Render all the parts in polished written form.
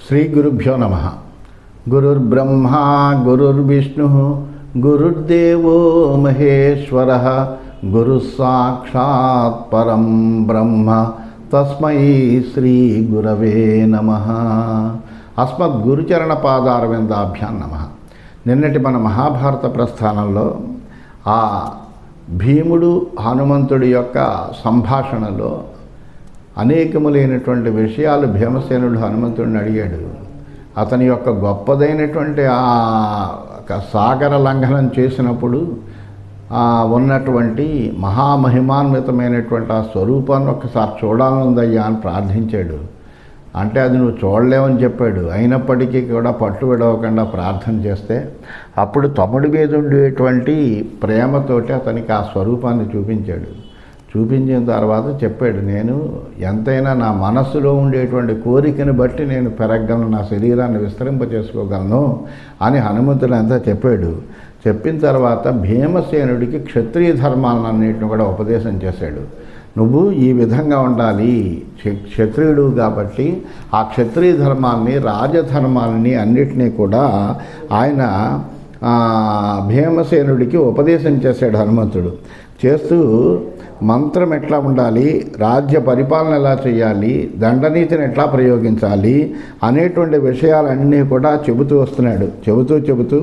శ్రీ గురుభ్యో నమః. గురుర్బ్రహ్మా గురుర్విష్ణుః గురుర్దేవో మహేశ్వరః గురుః సాక్షాత్ పరం బ్రహ్మ తస్మై శ్రీ గురవే నమః. అస్మద్ గురుచరణ పాదారవిందాభ్యాం నమః. నిన్నటి మన మహాభారత ప్రస్థానంలో ఆ భీముడు హనుమంతుడి యొక్క సంభాషణలో అనేకములైనటువంటి విషయాలు భీమసేనుడు హనుమంతుడిని అడిగాడు. అతని యొక్క గొప్పదైనటువంటి ఆ సాగర లంఘనం చేసినప్పుడు ఉన్నటువంటి మహామహిమాన్వితమైనటువంటి ఆ స్వరూపాన్ని ఒక్కసారి చూడాలనుందయ్యా అని ప్రార్థించాడు. అంటే అది నువ్వు చూడలేవని చెప్పాడు. అయినప్పటికీ కూడా పట్టు విడవకుండా ప్రార్థన చేస్తే అప్పుడు తమ్ముడి మీద ఉండేటువంటి ప్రేమతోటి అతనికి ఆ స్వరూపాన్ని చూపించాడు. చూపించిన తర్వాత చెప్పాడు, నేను ఎంతైనా నా మనస్సులో ఉండేటువంటి కోరికను బట్టి నేను పెరగలను, నా శరీరాన్ని విస్తరింపచేసుకోగలను అని హనుమంతుడు అంతా చెప్పాడు. చెప్పిన తర్వాత భీమసేనుడికి క్షత్రియ ధర్మాలన్నింటిని కూడా ఉపదేశం చేశాడు. నువ్వు ఈ విధంగా ఉండాలి, క్షత్రియుడు కాబట్టి ఆ క్షత్రియ ధర్మాన్ని రాజధర్మాలని అన్నిటినీ కూడా ఆయన భీమసేనుడికి ఉపదేశం చేశాడు. హనుమంతుడు చేస్తూ మంత్రం ఎట్లా ఉండాలి, రాజ్య పరిపాలన ఎలా చేయాలి, దండనీతిని ఎట్లా ప్రయోగించాలి అనేటువంటి విషయాలన్నీ కూడా చెబుతూ వస్తున్నాడు. చెబుతూ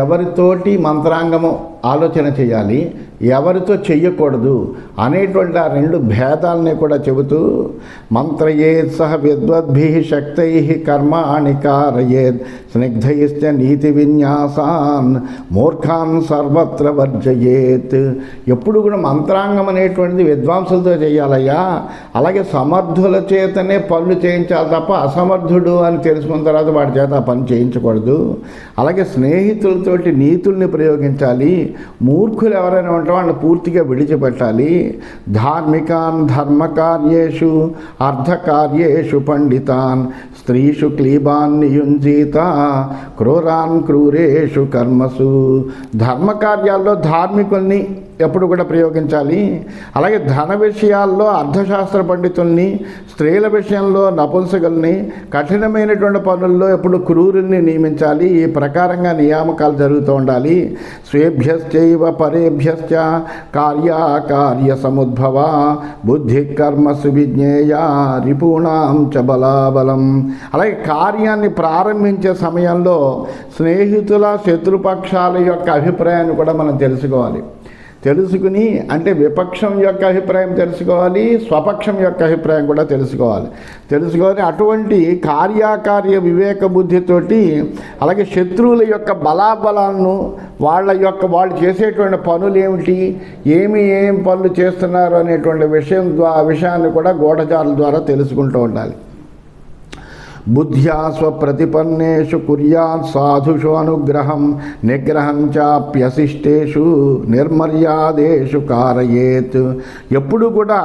ఎవరితోటి మంత్రాంగము ఆలోచన చేయాలి, ఎవరితో చెయ్యకూడదు అనేటువంటి ఆ రెండు భేదాలని కూడా చెబుతూ మంత్రయేత్ సహ విద్వద్భిః శక్తైః కర్మాణి కారయేత్ స్నిగ్ధైశ్చ నీతి విన్యాసాన్ మూర్ఖాన్ సర్వత్ర వర్జయేత్. ఎప్పుడు కూడా మంత్రాంగం అనేటువంటిది విద్వాంసులతో చేయాలయ్యా. అలాగే సమర్థుల చేతనే పనులు చేయించాలి తప్ప అసమర్థుడు అని తెలుసుకున్న తర్వాత వాడి చేత ఆ పని చేయించకూడదు. అలాగే స్నేహితులతోటి నీతుల్ని ప్రయోగించాలి. మూర్ఖులు ఎవరైనా ఉంటే వాళ్ళని పూర్తిగా విడిచిపెట్టాలి. ధార్మికాన్ ధర్మకార్యేషు అర్ధకార్యేషు పండితాన్ స్త్రీషు క్లీబాన్ నియుంజీత క్రూరాన్ క్రూరేషు కర్మసు. ధర్మకార్యాల్లో ధార్మికుల్ని ఎప్పుడు కూడా ప్రయోగించాలి. అలాగే ధన విషయాల్లో అర్థశాస్త్ర పండితుల్ని, స్త్రీల విషయంలో నపుంసకుల్ని, కఠినమైనటువంటి పనుల్లో ఎప్పుడు క్రూరుల్ని నియమించాలి. ఈ ప్రకారంగా నియామకాలు జరుగుతూ ఉండాలి. స్వేభ్యశ్చైవ పరేభ్యశ్చ కార్యాకార్య సముద్భవ బుద్ధి కర్మసు విజ్ఞేయ రిపూణాం చ బలాబలం. అలాగే కార్యాన్ని ప్రారంభించే సమయంలో స్నేహితుల శత్రుపక్షాల యొక్క అభిప్రాయాన్ని కూడా మనం తెలుసుకోవాలి. తెలుసుకుని అంటే విపక్షం యొక్క అభిప్రాయం తెలుసుకోవాలి, స్వపక్షం యొక్క అభిప్రాయం కూడా తెలుసుకోవాలి. అటువంటి కార్యాకార్య వివేక బుద్ధితోటి అలాగే శత్రువుల యొక్క బలాబలాలను వాళ్ళు చేసేటువంటి పనులు ఏమిటి, ఏం పనులు చేస్తున్నారు అనేటువంటి విషయాన్ని కూడా గూఢచారుల ద్వారా తెలుసుకుంటూ ఉండాలి. బుద్ధ్యా స్వప్రతిపన్నేషు కుర్యాత్ సాధుషు అనుగ్రహం నిగ్రహం చాప్యశిష్టేషు నిర్మర్యాదేషు కారయేత్. ఎప్పుడు కూడా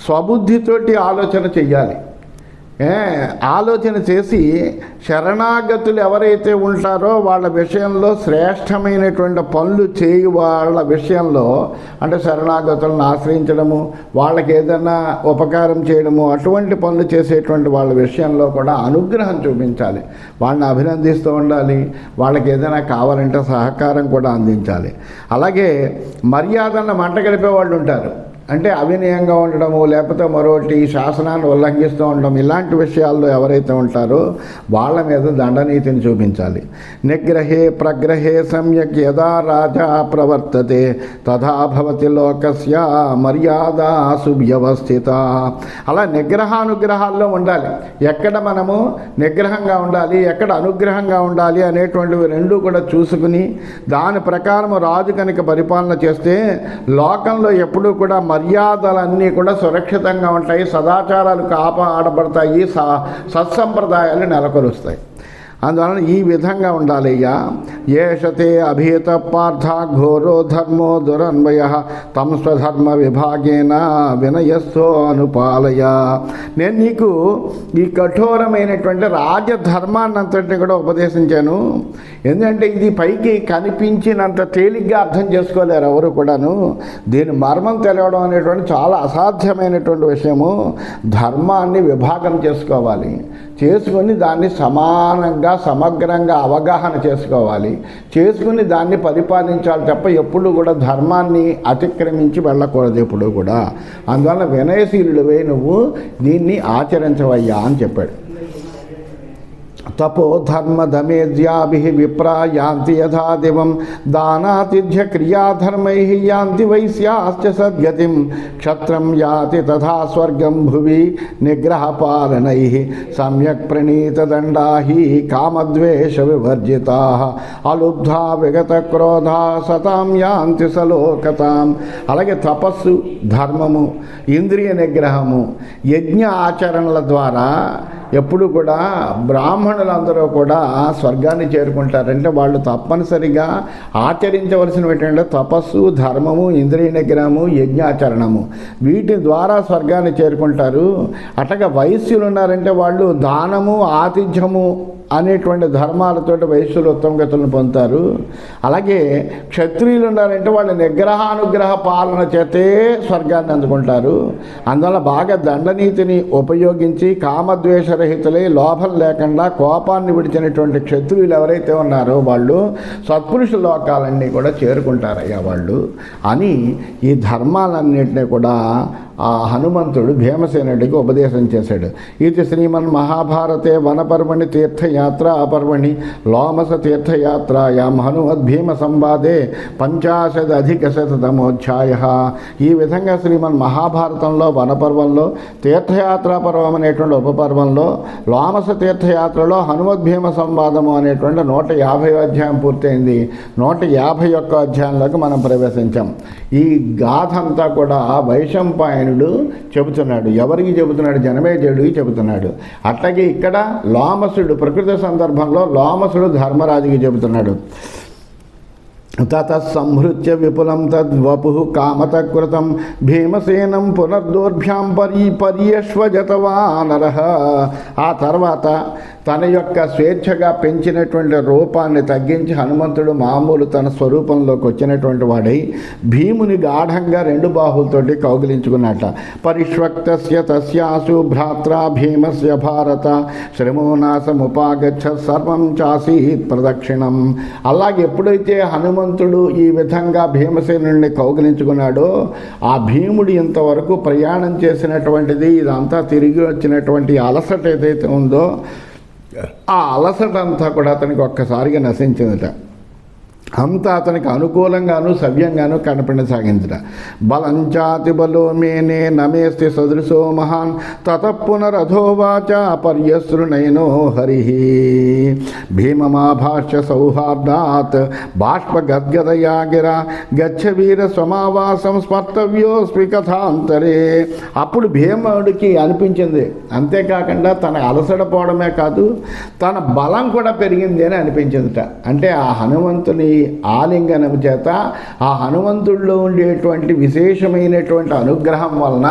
స్వబుద్ధితోటి ఆలోచన చెయ్యాలి. ఆలోచన చేసి శరణాగతులు ఎవరైతే ఉంటారో వాళ్ళ విషయంలో శ్రేష్టమైనటువంటి పనులు చేయు వాళ్ళ విషయంలో అంటే శరణాగతులను ఆశ్రయించడము, వాళ్ళకి ఏదైనా ఉపకారం చేయడము, అటువంటి పనులు చేసేటువంటి వాళ్ళ విషయంలో కూడా అనుగ్రహం చూపించాలి. వాళ్ళని అభినందిస్తూ ఉండాలి. వాళ్ళకి ఏదైనా కావాలంటే సహకారం కూడా అందించాలి. అలాగే మర్యాదలను మంటగలిపే వాళ్ళు ఉంటారు. అంటే అవినయంగా ఉండడము, లేకపోతే మరొకటి శాసనాన్ని ఉల్లంఘిస్తూ ఉండడం, ఇలాంటి విషయాల్లో ఎవరైతే ఉంటారో వాళ్ళ మీద దండనీతిని చూపించాలి. నిగ్రహే ప్రగ్రహే సమ్యక్ యదా రాజా ప్రవర్తతే తథా భవతి లోకస్య మర్యాద సువ్యవస్థిత. అలా నిగ్రహానుగ్రహాల్లో ఉండాలి. ఎక్కడ మనము నిగ్రహంగా ఉండాలి, ఎక్కడ అనుగ్రహంగా ఉండాలి అనేటువంటివి రెండూ కూడా చూసుకుని దాని ప్రకారం రాజు కనుక పరిపాలన చేస్తే లోకంలో ఎప్పుడూ కూడా మర్యాదలన్నీ కూడా సురక్షితంగా ఉంటాయి, సదాచారాలు కాపాడబడతాయి, సత్సంప్రదాయాలు నెలకొలుస్తాయి. అందువలన ఈ విధంగా ఉండాలయ్యా. ఏషతే అభీత పార్థ ఘోరో ధర్మో దురన్వయ తం స్వధర్మ విభాగేన వినయస్తో అనుపాలయ. నేను నీకు ఈ కఠోరమైనటువంటి రాజధర్మాన్ని అంతటిని కూడా ఉపదేశించాను. ఎందుకంటే ఇది పైకి కనిపించినంత తేలిగ్గా అర్థం చేసుకోలేరు ఎవరు కూడాను. దీని మర్మం తెలియడం అనేటువంటి చాలా అసాధ్యమైనటువంటి విషయము. ధర్మాన్ని విభాగం చేసుకోవాలి, చేసుకుని దాన్ని సమానంగా సమగ్రంగా అవగాహన చేసుకోవాలి, చేసుకుని దాన్ని పరిపాలించాలి తప్ప ఎప్పుడు కూడా ధర్మాన్ని అతిక్రమించి వెళ్ళకూడదు ఎప్పుడు కూడా. అందువల్ల వినయశీలుడివై నువ్వు దీన్ని ఆచరించవయ్యా అని చెప్పాడు. తపో ధర్మధమేజ్యాభి విప్రా యాంతి యథా దివం దానాతిథ్య క్రియాధర్మై యాంతి వైశ్యాశ్చ సద్గతిం క్షత్రం యాతి తథా స్వర్గం భువి నిగ్రహపాలనై సమ్యక్ ప్రణీతదండా కామద్వేష వివర్జితా అలుబ్ధా విగత క్రోధా సతాం యాంతి సలోకతాం. అలాగే తపస్సు, ధర్మము, ఇంద్రియ నిగ్రహము, యజ్ఞ ఆచరణల ద్వారా ఎప్పుడు కూడా బ్రాహ్మణులందరూ కూడా స్వర్గాన్ని చేరుకుంటారంటే వాళ్ళు తప్పనిసరిగా ఆచరించవలసినటువంటి తపస్సు, ధర్మము, ఇంద్రియ నిగ్రహము, యజ్ఞాచరణము వీటి ద్వారా స్వర్గాన్ని చేరుకుంటారు. అట్లాగా వైశ్యులు ఉన్నారంటే వాళ్ళు దానము, ఆతిథ్యము అనేటువంటి ధర్మాలతోటి వైశ్యులు ఉత్తమగతులను పొందుతారు. అలాగే క్షత్రియులు ఉన్నారంటే వాళ్ళు నిగ్రహానుగ్రహ పాలన చేతే స్వర్గాన్ని అందుకుంటారు. అందువల్ల బాగా దండనీతిని ఉపయోగించి కామద్వేషరహితులై లోభం లేకుండా కోపాన్ని విడిచినటువంటి క్షత్రియులు ఎవరైతే ఉన్నారో వాళ్ళు సత్పురుష లోకాలన్నీ కూడా చేరుకుంటారయ్యా వాళ్ళు అని ఈ ధర్మాలన్నింటినీ కూడా ఆ హనుమంతుడు భీమసేనుడికి ఉపదేశం చేశాడు. ఇది శ్రీమన్ మహాభారతే వనపర్వణి తీర్థయాత్ర అపర్వణి లోమస తీర్థయాత్రాయాం హనుమద్భీమ సంవాదే 50-శతమోధ్యాయ. ఈ విధంగా శ్రీమన్ మహాభారతంలో వనపర్వంలో, తీర్థయాత్రా పర్వం అనేటువంటి ఉపపర్వంలో, లోమస తీర్థయాత్రలో హనుమద్భీమ సంవాదము అనేటువంటి 150వ అధ్యాయం పూర్తయింది. 151వ అధ్యాయంలోకి మనం ప్రవేశించాం. ఈ గాథ అంతా కూడా వైశంపాయనుడు చెబుతున్నాడు. ఎవరికి చెబుతున్నాడు? జనమేజయుడికి చెబుతున్నాడు. అట్లాగే ఇక్కడ లోమసుడు ప్రకృతి సందర్భంలో లోమసుడు ధర్మరాజుకి చెబుతున్నాడు. తత సంహృత్య విపులం తద్వపు కామతకృతం భీమసేనం పునర్దోర్భ్యాం పర్యశ్వజతవానరః. ఆ తర్వాత తన యొక్క స్వేచ్ఛగా పెంచినటువంటి రూపాన్ని తగ్గించి హనుమంతుడు మామూలు తన స్వరూపంలోకి వచ్చినటువంటి వాడై భీముని గాఢంగా 2 బాహులతోటి కౌగిలించుకున్నట్ట. పరిష్వక్తస్య తస్యాసు భ్రాత్రా భీమస్య భారత శ్రమోనాశముపాగచ్చ సర్వం చాసీత్ ప్రదక్షిణం. అలాగే ఎప్పుడైతే హనుమంతుడు ఈ విధంగా భీమసేనుడిని కౌగిలించుకున్నాడో ఆ భీముడు ఇంతవరకు ప్రయాణం చేసినటువంటిది ఇదంతా తిరిగి వచ్చినటువంటి అలసట ఏదైతే ఉందో ఆ అలసట అంతా కూడా అతనికి ఒక్కసారిగా నశించిందట. అంతా అతనికి అనుకూలంగాను సవ్యంగాను కనపడసాగిందిట. బలంచాతి బలో మేనే నమేస్తి సదృశో మహాన్ తత పునరధోవాచ పర్యసృణైనో హరి భీమమాభాష్య సౌహార్దాత్ బాష్పగద్గదయా గిర గచ్చ వీర స్వమావాసం స్మర్తవ్యోస్మి కథాంతరే. అప్పుడు భీముడికి అనిపించింది, అంతేకాకుండా తన అలసడ పోవడమే కాదు తన బలం కూడా పెరిగింది అని అనిపించిందిట. అంటే ఆ హనుమంతుని ఆలింగనం చేత ఆ హనుమంతుడిలో ఉండేటువంటి విశేషమైనటువంటి అనుగ్రహం వలన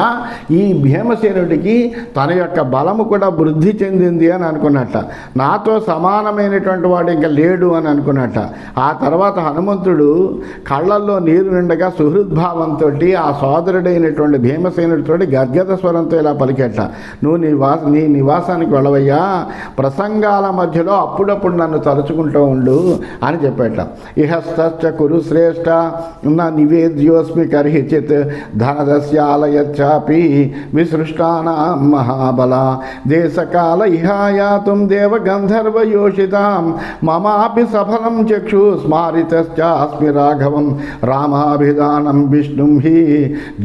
ఈ భీమసేనుడికి తన యొక్క బలము కూడా వృద్ధి చెందింది అని అనుకున్నట్ట. నాతో సమానమైనటువంటి వాడు ఇంకా లేడు అని అనుకున్నట్ట. ఆ తర్వాత హనుమంతుడు కళ్ళల్లో నీరు నిండగా సుహృద్భావంతో ఆ సోదరుడైనటువంటి భీమసేనుడితో గద్గద స్వరంతో ఇలా పలికెట్ట, నువ్వు నీ నివాసానికి వెళ్ళవయ్యా, ప్రసంగాల మధ్యలో అప్పుడప్పుడు నన్ను తలుచుకుంటూ ఉండు అని చెప్పేట. ఇహస్తశ్చ కురు శ్రేష్ఠ న నివేద్యోస్మి కర్హిచిత్ ధనదస్యాలయచ్చాపి విసృష్టానాం మహాబల దేశకాల ఇహాయాతుం దేవగంధర్వయోషితాం మమాపి సఫలం చక్షు స్మారితశ్చాస్మి రాఘవం రామాభిధానం విష్ణుం హి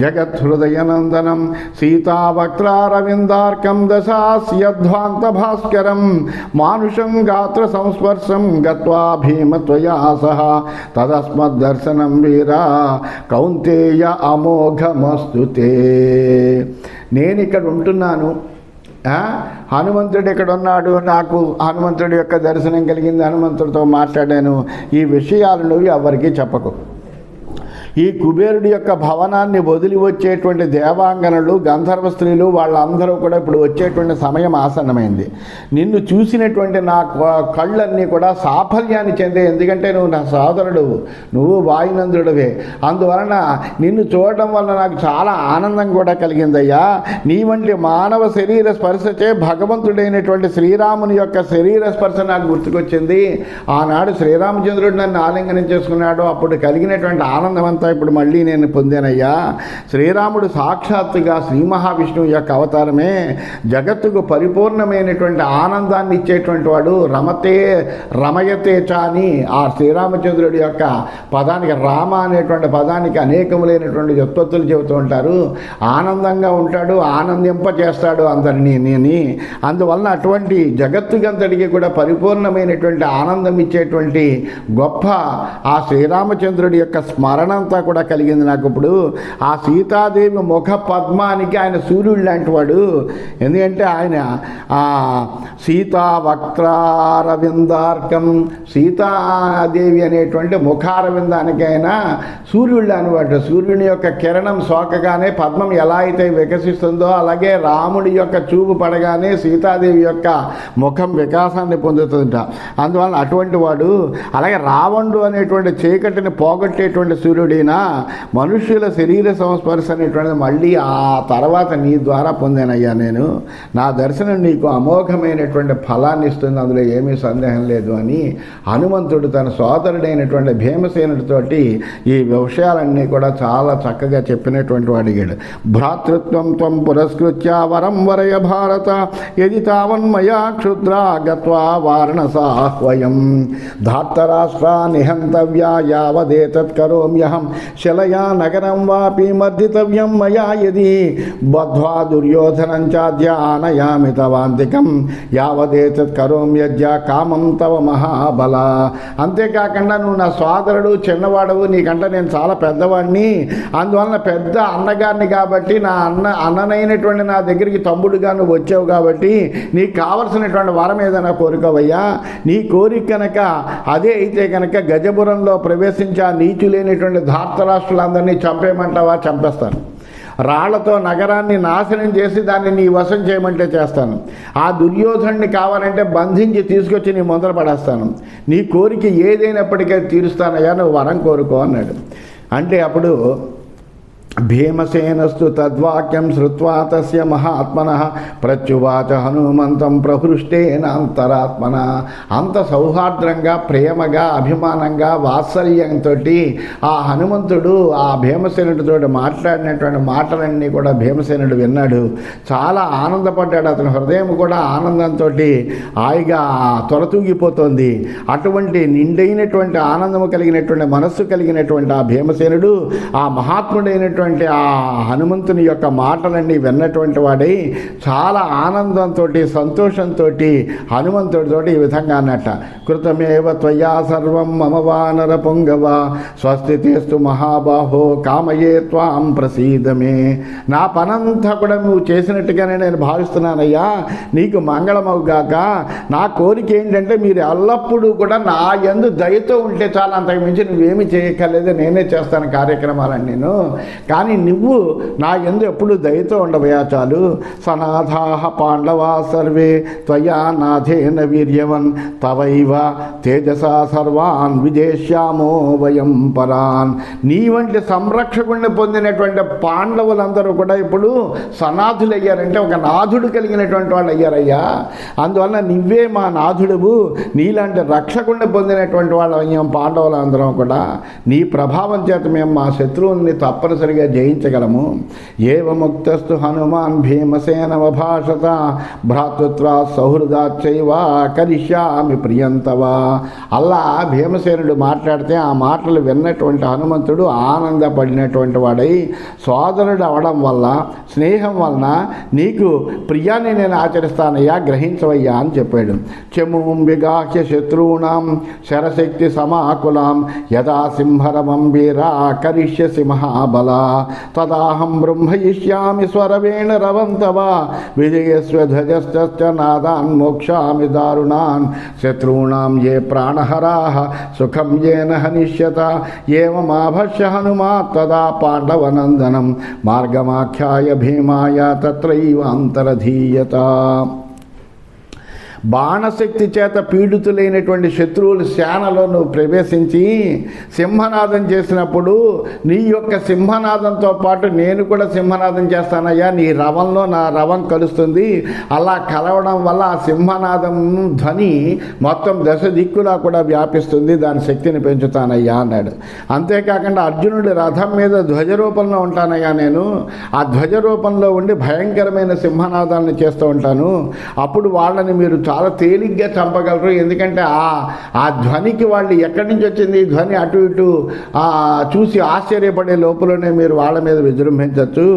జగత్హృదయనందనం సీతావక్త్రారవిందార్కం దశాస్యధ్వాంత భాస్కరం మానుషం గాత్ర సంస్పర్శం గత్వా భీమత్వయా సహ తదస్మద్దర్శనం వీరా కౌంతేయ అమోఘమస్తుతే. నేను ఇక్కడ ఉంటున్నాను, హనుమంతుడు ఇక్కడ ఉన్నాడు, నాకు హనుమంతుడి యొక్క దర్శనం కలిగింది, హనుమంతుడితో మాట్లాడాను, ఈ విషయాలు నువ్వు ఎవరికీ చెప్పకు. ఈ కుబేరుడి యొక్క భవనాన్ని వదిలి వచ్చేటువంటి దేవాంగనలు, గంధర్వ స్త్రీలు వాళ్ళందరూ కూడా ఇప్పుడు వచ్చేటువంటి సమయం ఆసన్నమైంది. నిన్ను చూసినటువంటి నా కళ్ళన్నీ కూడా సాఫల్యాన్ని చెందే, ఎందుకంటే నువ్వు నా సోదరుడు, నువ్వు వాయునందుడివే. అందువలన నిన్ను చూడడం వల్ల నాకు చాలా ఆనందం కూడా కలిగిందయ్యా. నీ వంటి మానవ శరీర స్పర్శచే భగవంతుడైనటువంటి శ్రీరాముని యొక్క శరీర స్పర్శ నాకు గుర్తుకొచ్చింది. ఆనాడు శ్రీరామచంద్రుడు నన్ను ఆలింగనం చేసుకున్నాడు, అప్పుడు కలిగినటువంటి ఆనందం ఇప్పుడు మళ్ళీ నేను పొందానయ్యా. శ్రీరాముడు సాక్షాత్తుగా శ్రీ మహావిష్ణువు యొక్క అవతారమే. జగత్తుకు పరిపూర్ణమైనటువంటి ఆనందాన్ని ఇచ్చేటువంటి వాడు. రమయతే చాని ఆ శ్రీరామచంద్రుడి యొక్క పదానికి, రామ అనేటువంటి పదానికి అనేకములైనటువంటి వ్యుత్పత్తులు చెబుతూ ఉంటారు. ఆనందంగా ఉంటాడు, ఆనందింపచేస్తాడు అందరినీ. అందువలన అటువంటి జగత్తుకంతటికి కూడా పరిపూర్ణమైనటువంటి ఆనందం ఇచ్చేటువంటి గొప్ప ఆ శ్రీరామచంద్రుడి యొక్క స్మరణ కూడా కలిగింది నాకు. ఇప్పుడు ఆ సీతాదేవి ముఖ పద్మానికి ఆయన సూర్యుడు లాంటి వాడు. ఎందుకంటే ఆయన సీతా వక్త్రారవిందార్కం, సీతాదేవి అనేటువంటి ముఖారవిందానికి ఆయన సూర్యుడు అనేవాడు. సూర్యుని యొక్క కిరణం సోకగానే పద్మం ఎలా అయితే వికసిస్తుందో అలాగే రాముడి యొక్క చూపు పడగానే సీతాదేవి యొక్క ముఖం వికాసాన్ని పొందుతుంట. అందువలన అటువంటి వాడు. అలాగే రావణుడు అనేటువంటి చీకటిని పోగొట్టేటువంటి సూర్యుడైనా మనుష్యుల శరీర సంస్పర్శ అనేటువంటిది మళ్ళీ ఆ తర్వాత నీ ద్వారా పొందానయ్యా నేను. నా దర్శనం నీకు అమోఘమైనటువంటి ఫలాన్ని ఇస్తుంది, అందులో ఏమీ సందేహం లేదు అని హనుమంతుడు తన సోదరుడైనటువంటి భీమసేనుడితోటి ఈ విషయాలన్నీ కూడా చాలా చక్కగా చెప్పినటువంటి వాడిగాడు. భ్రాతృత్వం త్వం పురస్కృత్య వరం వరయ భారత యది తావన్మయా క్షుద్రా గత్వా వారణసాహ్వయం ధార్తరాష్ట్ర నిహంతవ్యా యావదేతత్ కరోమ్యహం శలయా నగరం వాపి మర్దితవ్యం మయా యది బద్ధ్వా దుర్యోధనం చాద్య ఆనయామి తవాంతికం యావదేతత్ కరోమ్యజ్య కామం తవ మహాబల. అంతేకాకుండా నువ్వు నా సోదరుడు, చిన్నవాడవు, నీకంటే నేను చాలా పెద్దవాడిని. అందువలన పెద్ద అన్నగారిని కాబట్టి నా అన్ననైనటువంటి నా దగ్గరికి తమ్ముడుగా నువ్వు వచ్చావు కాబట్టి నీకు కావలసినటువంటి వరం ఏదైనా కోరుకోవయ్యా. నీ కోరిక కనుక అదే అయితే కనుక గజపురంలో ప్రవేశించి ఆ నీచులేనిటువంటి ధార్తరాష్ట్రులందరినీ చంపేయమంటావా? చంపేస్తాను. రాళ్లతో నగరాన్ని నాశనం చేసి దాన్ని నీ వశం చేయమంటే చేస్తాను. ఆ దుర్యోధనుడిని కావాలంటే బంధించి తీసుకొచ్చి నీ ముందర పడేస్తాను. నీ కోరిక ఏదైనప్పటికీ తీరుస్తానయ్యా, నువ్వు వరం కోరుకో అన్నాడు. అంటే అప్పుడు భీమసేనస్తు తద్వాక్యం శ్రుత్వా తస్య మహాత్మనః ప్రత్యువాచ హనుమంతం ప్రహృష్టేన అంతరాత్మన. అంత సౌహార్ద్రంగా, ప్రేమగా, అభిమానంగా, వాత్సల్యంతో ఆ హనుమంతుడు ఆ భీమసేనుడితో మాట్లాడినటువంటి మాటలన్నీ కూడా భీమసేనుడు విన్నాడు. చాలా ఆనందపడ్డాడు. అతని హృదయం కూడా ఆనందంతో హాయిగా తొలతూగిపోతుంది. అటువంటి నిండైనటువంటి ఆనందము కలిగినటువంటి మనస్సు కలిగినటువంటి ఆ భీమసేనుడు ఆ మహాత్ముడైనటువంటి ఆ హనుమంతుని యొక్క మాటలన్నీ విన్నటువంటి వాడై చాలా ఆనందంతో, సంతోషంతో హనుమంతుడితో ఈ విధంగా అన్నట్ట. కృతమేవ త్వయా సర్వం మమ వానర పొంగవ స్వస్థితేస్తు మహాబాహో కామయే త్వాం ప్రసీదమే. నా పనంతా కూడా నువ్వు చేసినట్టుగానే నేను భావిస్తున్నానయ్యా, నీకు మంగళమవుగాక. నా కోరిక ఏంటంటే మీరు ఎల్లప్పుడూ కూడా నా యందు దయతో ఉంటే చాలా, అంతకు మించి నువ్వేమీ చేయక్కర్లేదు, నేనే చేస్తాను కార్యక్రమాలని. నేను కానీ నువ్వు నా యందు ఎప్పుడు దయతో ఉండవయా చాలు. సనాథాః పాండవా సర్వే త్వయా నాథేన వీర్యవన్ తవైవ తేజసా సర్వాన్ విజేష్యామో వయం పరాన్. నీ వంటి సంరక్షకుడిని పొందినటువంటి పాండవులందరూ కూడా ఇప్పుడు సనాథులయ్యారంటే ఒక నాథుడు కలిగినటువంటి వాళ్ళు అయ్యారయ్యా. అందువల్ల నువ్వే మా నాథుడువు, నీలాంటి రక్షకుడిని పొందినటువంటి వాళ్ళు అయ్యాం పాండవులందరం కూడా. నీ ప్రభావం చేత మేము మా శత్రువుల్ని తప్పనిసరిగా జయించగలము. ఏవముక్తస్తు హనుమాన్ భీమసేనవభాషత భ్రాతృత్వా సౌహృదాచైవ కరిష్యామి ప్రియంతవా. అల్లా భీమసేనుడు మాట్లాడితే ఆ మాటలు విన్నటువంటి హనుమంతుడు ఆనందపడినటువంటి వాడై, సోదరుడు అవడం వల్ల, స్నేహం వలన నీకు ప్రియాన్ని నేను ఆచరిస్తానయ్యా, గ్రహించవయ్యా అని చెప్పాడు. చెముం విగాహ్య శత్రూణాం శరశక్తి సమాకులాం యదా సింహరమం వీరా కరిష్యసి మహాబలా. తదాహం బ్రహ్మయిష్యామి స్వరవేణ రవంతవ విజయస్వధ్వజశ్చ నాదాన్ మోక్షామి దారుణాన్ శత్రూణాం ఏ ప్రాణహరాః సుఖం ఏన హనిష్యత ఏవమాభష్య హనుమాత్ తదా పాండవనందనం మార్గమాఖ్యాయ భీమాయ తత్రైవ అంతరధీయత. బాణశక్తి చేత పీడితులైనటువంటి శత్రువుల సేనలో నువ్వు ప్రవేశించి సింహనాదం చేసినప్పుడు నీ యొక్క సింహనాదంతో పాటు నేను కూడా సింహనాదం చేస్తానయ్యా, నీ రవంలో నా రవం కలుస్తుంది. అలా కలవడం వల్ల ఆ సింహనాదం ధ్వని మొత్తం దశ దిక్కులా కూడా వ్యాపిస్తుంది, దాని శక్తిని పెంచుతానయ్యా అన్నాడు. అంతేకాకుండా అర్జునుడి రథం మీద ధ్వజ రూపంలో ఉంటానయ్యా, నేను ఆ ధ్వజ రూపంలో ఉండి భయంకరమైన సింహనాదాలను చేస్తూ ఉంటాను. అప్పుడు వాళ్ళని మీరు చాలా తేలిగ్గా చంపగలరు, ఎందుకంటే ఆ ధ్వనికి వాళ్ళు ఎక్కడి నుంచి వచ్చింది ఈ ధ్వని అటు ఇటు చూసి ఆశ్చర్యపడే లోపలనే మీరు వాళ్ళ మీద విజృంభించవచ్చు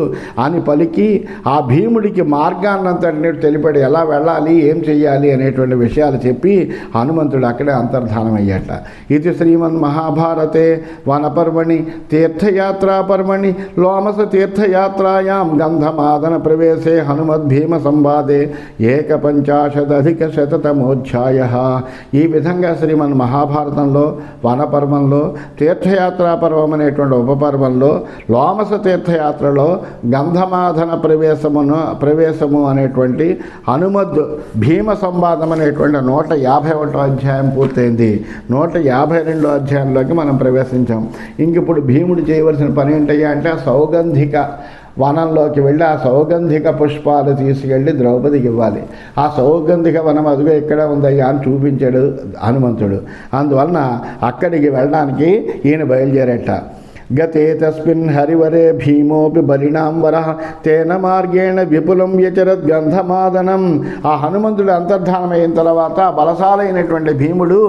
అని పలికి ఆ భీముడికి మార్గాన్నంతటిని తెలిపాడు, ఎలా వెళ్ళాలి ఏం చెయ్యాలి అనేటువంటి విషయాలు చెప్పి హనుమంతుడు అక్కడే అంతర్ధానమయ్యాట. ఇది శ్రీమన్ మహాభారతే వనపర్వణి తీర్థయాత్రాపర్వణి లోమస తీర్థయాత్రాయాం గంధమాదన ప్రవేశే హనుమద్భీమ సంవాదే ఏకపంచాశదధిక శతమోధ్యాయ. ఈ విధంగా శ్రీమన్ మహాభారతంలో వనపర్వంలో తీర్థయాత్రా పర్వం అనేటువంటి ఉపపర్వంలో లోమస తీర్థయాత్రలో గంధమాధన ప్రవేశము అనేటువంటి హనుమద్ భీమ సంవాదం అనేటువంటి 151వ అధ్యాయం పూర్తయింది. 152వ అధ్యాయంలోకి మనం ప్రవేశించాం. ఇంక ఇప్పుడు భీముడు చేయవలసిన పని ఏంటయ్యా అంటే ఆ సౌగంధిక వనంలోకి వెళ్ళి ఆ సౌగంధిక పుష్పాలు తీసుకెళ్ళి ద్రౌపదికి ఇవ్వాలి. ఆ సౌగంధిక వనం అదిగో ఇక్కడ ఉందయ్యా అని చూపించాడు హనుమంతుడు. అందువలన అక్కడికి వెళ్ళడానికి ఈయన బయలుదేరేట. గతే తస్మిన్ హరివరే భీమోపి బలినాంబర తేన మార్గేణ విపులం యచరద్ గంధమాదనం. ఆ హనుమంతుడు అంతర్ధానమైన తర్వాత బలశాలైనటువంటి భీముడు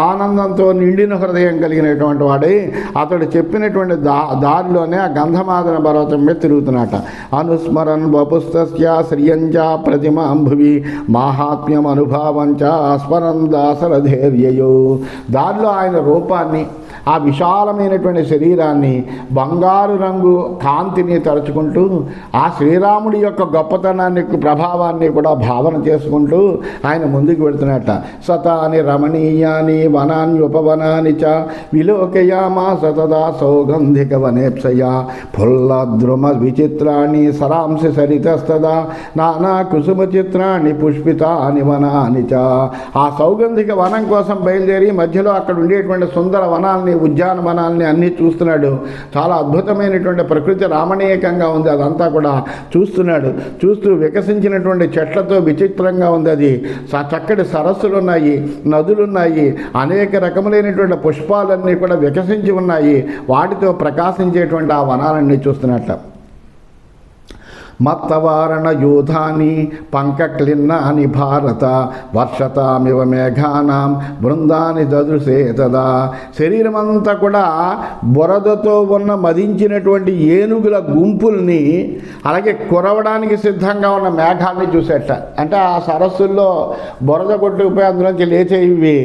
ఆనందంతో నిండిన హృదయం కలిగినటువంటి వాడై అతడు చెప్పినటువంటి దారిలోనే ఆ గంధమాదన పర్వతం మీద తిరుగుతున్నట. అనుస్మరన్ వపుస్తస్య శ్రియంచ ప్రతిమాంభువి మాహాత్మ్యం అనుభావంచ స్మరన్ దాసరధైర్యయో. దారిలో ఆయన రూపాన్ని, ఆ విశాలమైనటువంటి శరీరాన్ని, బంగారు రంగు కాంతిని తలుచుకుంటూ ఆ శ్రీరాముడి యొక్క గొప్పతనాన్ని ప్రభావాన్ని కూడా భావన చేసుకుంటూ ఆయన ముందుకు వెళుతున్నట్ట. సతాని రమణీయాని వనాన్యుపవనాని చ విలోకయామా సతదా సౌగంధిక వనేప్సయ ఫుల్లద్రుమ విచిత్రాణి సరాంసి సరితస్తదా నానా కుసుమ చిత్రాన్ని పుష్పితాని వనాని చ. ఆ సౌగంధిక వనం కోసం బయలుదేరి మధ్యలో అక్కడ ఉండేటువంటి సుందర వనాల్ని, ఉద్యానవనాల్ని అన్నీ చూస్తున్నాడు. చాలా అద్భుతమైనటువంటి ప్రకృతి రామణీయకంగా ఉంది, అదంతా కూడా చూస్తున్నాడు. చూస్తూ వికసించినటువంటి చెట్లతో విచిత్రంగా ఉంది అది. చక్కటి సరస్సులు ఉన్నాయి, నదులున్నాయి, అనేక రకములైనటువంటి పుష్పాలన్నీ కూడా వికసించి ఉన్నాయి. వాటితో ప్రకాశించేటువంటి ఆ వనాలన్నీ చూస్తున్నట్ట. మత్తవారణ యూధాని పంకక్లిన్నాని భారత వర్షతామివ మేఘానాం బృందాని దదృశే తదా. శరీరం అంతా కూడా బురదతో ఉన్న మదించినటువంటి ఏనుగుల గుంపుల్ని, అలాగే కురవడానికి సిద్ధంగా ఉన్న మేఘాన్ని చూసేట. అంటే ఆ సరస్సుల్లో బురద కొట్టుకుపోయి అందులోంచి లేచేవి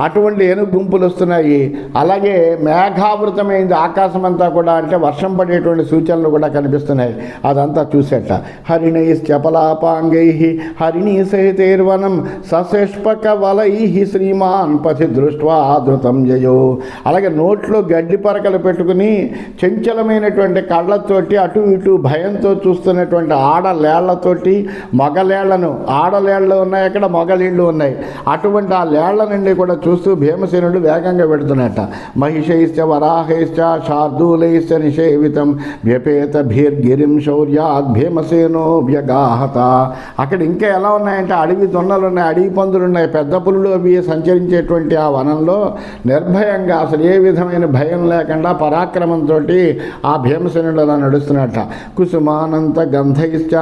అటువంటి ఏనుగు గుంపులు వస్తున్నాయి. అలాగే మేఘావృతమైంది ఆకాశం అంతా కూడా, అంటే వర్షం పడేటువంటి సూచనలు కూడా కనిపిస్తున్నాయి. అదంతా చూసేట. హరిణైశ్చపలాపాంగై హరిణీ సహితైర్వనం సశేష్పక వలై శ్రీమాన్ పథి దృష్ట్వా ఆదృతం జయో. అలాగే నోట్లో గడ్డి పరకలు పెట్టుకుని చంచలమైనటువంటి కళ్ళతోటి అటు ఇటు భయంతో చూస్తున్నటువంటి ఆడలేళ్లతోటి మగలేళ్లను, ఆడలేళ్లు ఉన్నాయి అక్కడ, మగలీళ్ళు ఉన్నాయి, అటువంటి ఆ లేళ్ల నుండి కూడా చూస్తూ భీమసేనుడు వేగంగా పెడుతున్నట్ట. మహిషైశ్చ వరాహైశ్చ శార్దూలైశ్చ నిషేవితం వ్యపేత భీర్గిరిం శౌర్యాద్ భీమసేనో వ్యగాహత. అక్కడ ఇంకా ఎలా ఉన్నాయంటే అడవి దొన్నలు ఉన్నాయి, అడవి పందులు ఉన్నాయి, పెద్ద పులులు అవి సంచరించేటువంటి ఆ వనంలో నిర్భయంగా అసలు ఏ విధమైన భయం లేకుండా పరాక్రమంతో ఆ భీమసేనుడు అలా నడుస్తున్నట్ట. కుసుమానంత గంధైశ్చ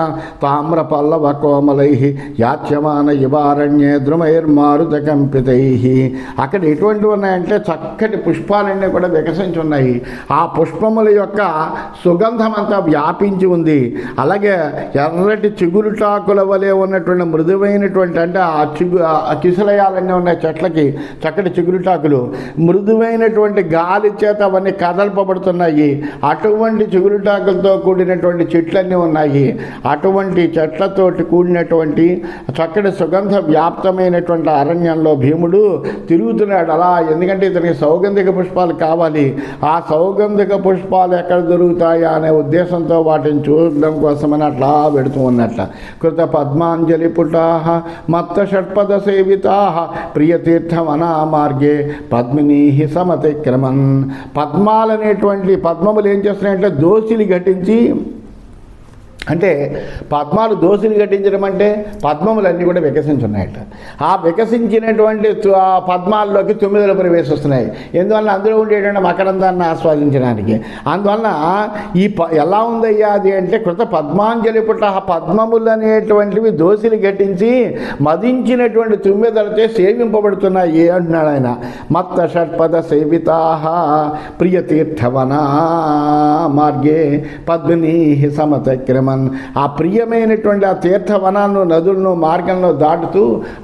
తామ్ర పల్లవ కోమలై యాచ్యమాన ఇవారణ్యే ద్రుమైర్మారుత కంపితై. అక్కడ ఎటువంటి ఉన్నాయంటే చక్కటి పుష్పాలన్నీ కూడా వికసించి ఉన్నాయి. ఆ పుష్పముల యొక్క సుగంధం అంతా వ్యాపించి ఉంది. అలాగే అలాగే ఎర్రటి చిగురుటాకుల వలె ఉన్నటువంటి మృదువైనటువంటి, అంటే ఆ కిసలయాలన్నీ ఉన్నాయి చెట్లకి, చక్కటి చిగురుటాకులు, మృదువైనటువంటి గాలి చేత అవన్నీ కదల్పబడుతున్నాయి. అటువంటి చిగురుటాకులతో కూడినటువంటి చెట్లన్నీ ఉన్నాయి. అటువంటి చెట్లతోటి కూడినటువంటి చక్కటి సుగంధ వ్యాప్తమైనటువంటి అరణ్యంలో భీముడు తిరుగుతున్నాడు అలా. ఎందుకంటే ఇతనికి సౌగంధిక పుష్పాలు కావాలి. ఆ సౌగంధిక పుష్పాలు ఎక్కడ దొరుకుతాయా అనే ఉద్దేశంతో వాటిని చూడడం కోసమని అట్లా పెడుతూ ఉన్నట్ల. కృత పద్మాంజలి పుటాహ మత్త షట్పద సేవితాహ ప్రియతీర్థవనా మార్గే పద్మినీహి సమతిక్రమన్. పద్మాలనేటువంటి పద్మములు ఏం చేస్తున్నాయంటే దోసిలి ఘటించి, అంటే పద్మాలు దోసిలు కట్టించడం అంటే పద్మములన్నీ కూడా వికసించున్నాయట. ఆ వికసించినటువంటి ఆ పద్మాల్లోకి తుమ్మిదలు ప్రవేశిస్తున్నాయి. ఎందువల్ల అందులో ఉండేటువంటి మకరందాన్ని ఆస్వాదించడానికి. అందువలన ఈ ఎలా ఉందయ్యా అది అంటే కృత పద్మాంజలి పుట్ట పద్మములు అనేటువంటివి దోసిలు కట్టించి మదించినటువంటి తుమ్మిదలతో సేవింపబడుతున్నాయి అంటున్నాడు ఆయన. మత్త షట్పద సేవితాహ ప్రియతీర్థవనా మార్గే పద్మినీ సమతక్రమ. ఆ ప్రియమైనటువంటి ఆ తీర్థవనాలను, నదులను మార్గంలో దాటుతూ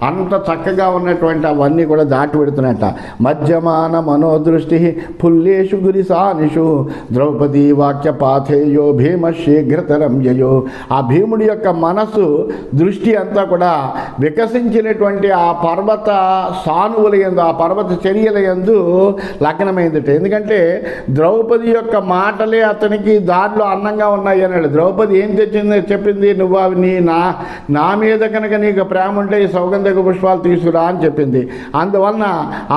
అంత చక్కగా ఉన్నటువంటి అవన్నీ కూడా దాటి పెడుతున్నట్ట. మధ్యమాన మనోదృష్టి పుల్లేషు గురిసానిషు ద్రౌపదీ వాక్య పాథేయో భీమ శీఘ్రతరం జయో. ఆ భీముడి యొక్క మనసు దృష్టి అంతా కూడా వికసించినటువంటి ఆ పర్వత సానువుల యందు, ఆ పర్వత చర్యల యందు లగ్నమైందట. ఎందుకంటే ద్రౌపది యొక్క మాటలే అతనికి దారిలో అందంగా ఉన్నాయి అన్నాడు. ద్రౌపది ఏం తెచ్చింది చెప్పింది, నువ్వు అవి నా మీద కనుక నీకు ప్రేమ ఉంటే ఈ సౌగంధిక పుష్పాలు తీసుకురా అని చెప్పింది. అందువలన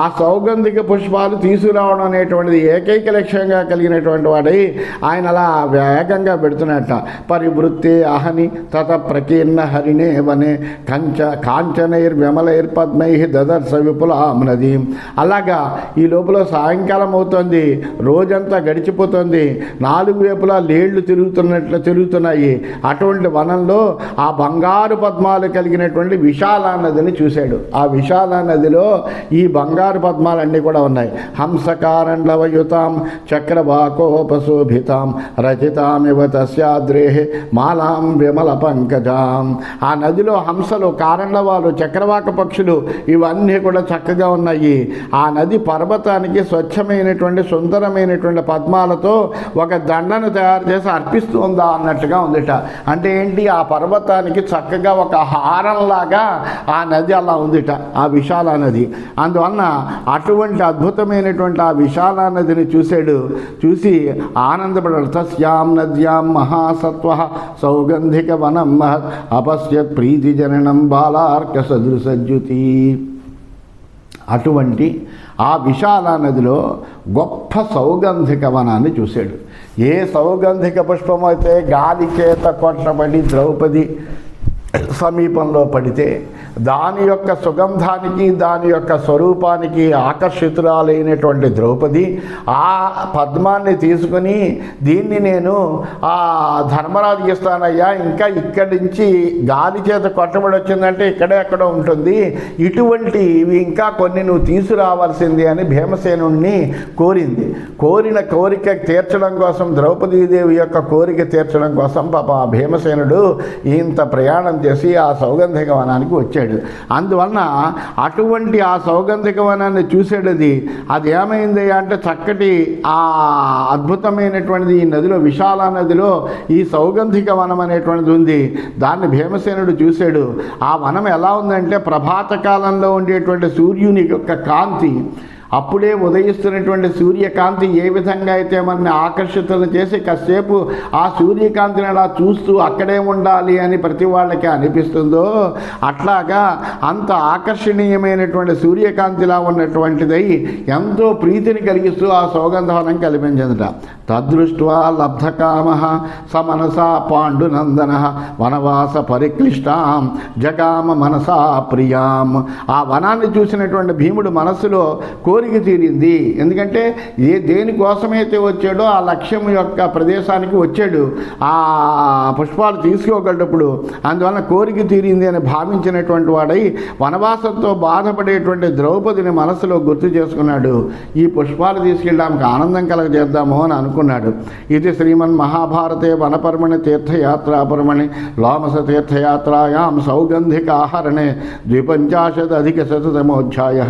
ఆ సౌగంధిక పుష్పాలు తీసుకురావడం అనేటువంటిది ఏకైక లక్ష్యంగా కలిగినటువంటి వాడై ఆయన అలా వేగంగా పెడుతున్నట్ట. పరివృత్తే అహని తత ప్రకీర్ణ హరిణే వనే కాంచనైర్ విమలైర్ పద్మై దదర్శ విపులామ్నది. అలాగా ఈ లోపల సాయంకాలం అవుతుంది, రోజంతా గడిచిపోతుంది, నాలుగు వైపులా లేళ్లు తిరుగుతున్నాయి. అటువంటి వనంలో ఆ బంగారు పద్మాలు కలిగినటువంటి విశాల నదిని చూశాడు. ఆ విశాల నదిలో ఈ బంగారు పద్మాలన్నీ కూడా ఉన్నాయి. హంసకారండవయుతాం చక్రవాకోపశోభితాం రచితామివ తస్యాద్రేహే మాలాం విమల పంకజాం. ఆ నదిలో హంసలు, కారండవాలు, చక్రవాక పక్షులు ఇవన్నీ కూడా చక్కగా ఉన్నాయి. ఆ నది పర్వతానికి స్వచ్ఛమైనటువంటి సుందరమైనటువంటి పద్మాలతో ఒక దండను తయారు చేసి అర్పిస్తుందా అన్నట్టుగా ఉందిట. అంటే ఏంటి, ఆ పర్వతానికి చక్కగా ఒక హారంలాగా ఆ నది అలా ఉందిట, ఆ విశాల నది. అందువలన అటువంటి అద్భుతమైనటువంటి ఆ విశాల నదిని చూశాడు. చూసి ఆనందపడాడు. తస్యాం నద్యాం మహాసత్వ సౌగంధిక వనం మహత్ అపశ్యత్ ప్రీతి జననం బాలార్క సదృశద్యుతి. అటువంటి ఆ విశాల నదిలో గొప్ప సౌగంధిక వనాన్ని చూశాడు. ఏ సౌగంధిక పుష్పమైతే గాలి చేత కొట్టబడి ద్రౌపది సమీపంలో పడితే దాని యొక్క సుగంధానికి, దాని యొక్క స్వరూపానికి ఆకర్షితురాలైనటువంటి ద్రౌపది ఆ పద్మాన్ని తీసుకుని, దీన్ని నేను ఆ ధర్మరాజుకి ఇస్తానయ్యా, ఇంకా ఇక్కడి నుంచి గాలి చేత కొట్టబడి వచ్చిందంటే ఇక్కడే ఎక్కడ ఉంటుంది, ఇటువంటివి ఇంకా కొన్ని నువ్వు తీసుకురావాల్సింది అని భీమసేనుణ్ణి కోరింది. కోరిన కోరిక తీర్చడం కోసం, ద్రౌపదీదేవి యొక్క కోరిక తీర్చడం కోసం పాప భీమసేనుడు ఇంత ప్రయాణం చేసి ఆ సౌగంధిక వనానికి వచ్చాడు. అందువలన అటువంటి ఆ సౌగంధిక వనాన్ని చూసాడు. అది ఏమైంది అంటే చక్కటి ఆ అద్భుతమైనటువంటిది ఈ నదిలో, విశాల నదిలో ఈ సౌగంధిక వనం అనేటువంటిది ఉంది. దాన్ని భీమసేనుడు చూశాడు. ఆ వనం ఎలా ఉందంటే ప్రభాత కాలంలో ఉండేటువంటి సూర్యుని యొక్క కాంతి, అప్పుడే ఉదయిస్తున్నటువంటి సూర్యకాంతి ఏ విధంగా అయితే మనని ఆకర్షితులు చేసి కాసేపు ఆ సూర్యకాంతిని అలా చూస్తూ అక్కడే ఉండాలి అని ప్రతి వాళ్ళకి అనిపిస్తుందో, అట్లాగా అంత ఆకర్షణీయమైనటువంటి సూర్యకాంతిలా ఉన్నటువంటిదై ఎంతో ప్రీతిని కలిగిస్తూ ఆ సౌగంధవనం కల్పించిందట. తదృష్ట్వా లబ్ధకామ సమనసా పాండునందన వనవాస పరిక్లిష్టాం జగామ మనసా ప్రియాం. ఆ వనాన్ని చూసినటువంటి భీముడు మనస్సులో కోరిక తీరింది. ఎందుకంటే దేనికోసమైతే వచ్చాడో ఆ లక్ష్యం యొక్క ప్రదేశానికి వచ్చాడు, ఆ పుష్పాలు తీసుకోగలటప్పుడు అందువలన కోరిక తీరింది అని భావించినటువంటి వాడై వనవాసంతో బాధపడేటువంటి ద్రౌపదిని మనసులో గుర్తు చేసుకున్నాడు. ఈ పుష్పాలు తీసుకెళ్ళడానికి ఆనందం కలగజేద్దాము అని అనుకున్నాడు. ఇది శ్రీమన్ మహాభారతే వనపర్మణి తీర్థయాత్రాపర్మణి లోమస తీర్థయాత్రాయాం సౌగంధిక ఆహరణే 25-శతమోధ్యాయ.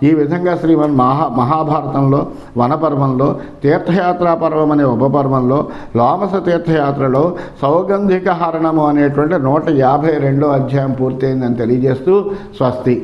ఈ విధంగా శ్రీమన్ మహాభారతంలో వనపర్వంలో తీర్థయాత్రా పర్వం అనే ఉపపర్వంలో లోమస తీర్థయాత్రలో సౌగంధిక హరణము అనేటువంటి 152వ అధ్యాయం పూర్తయిందని తెలియజేస్తూ స్వస్తి.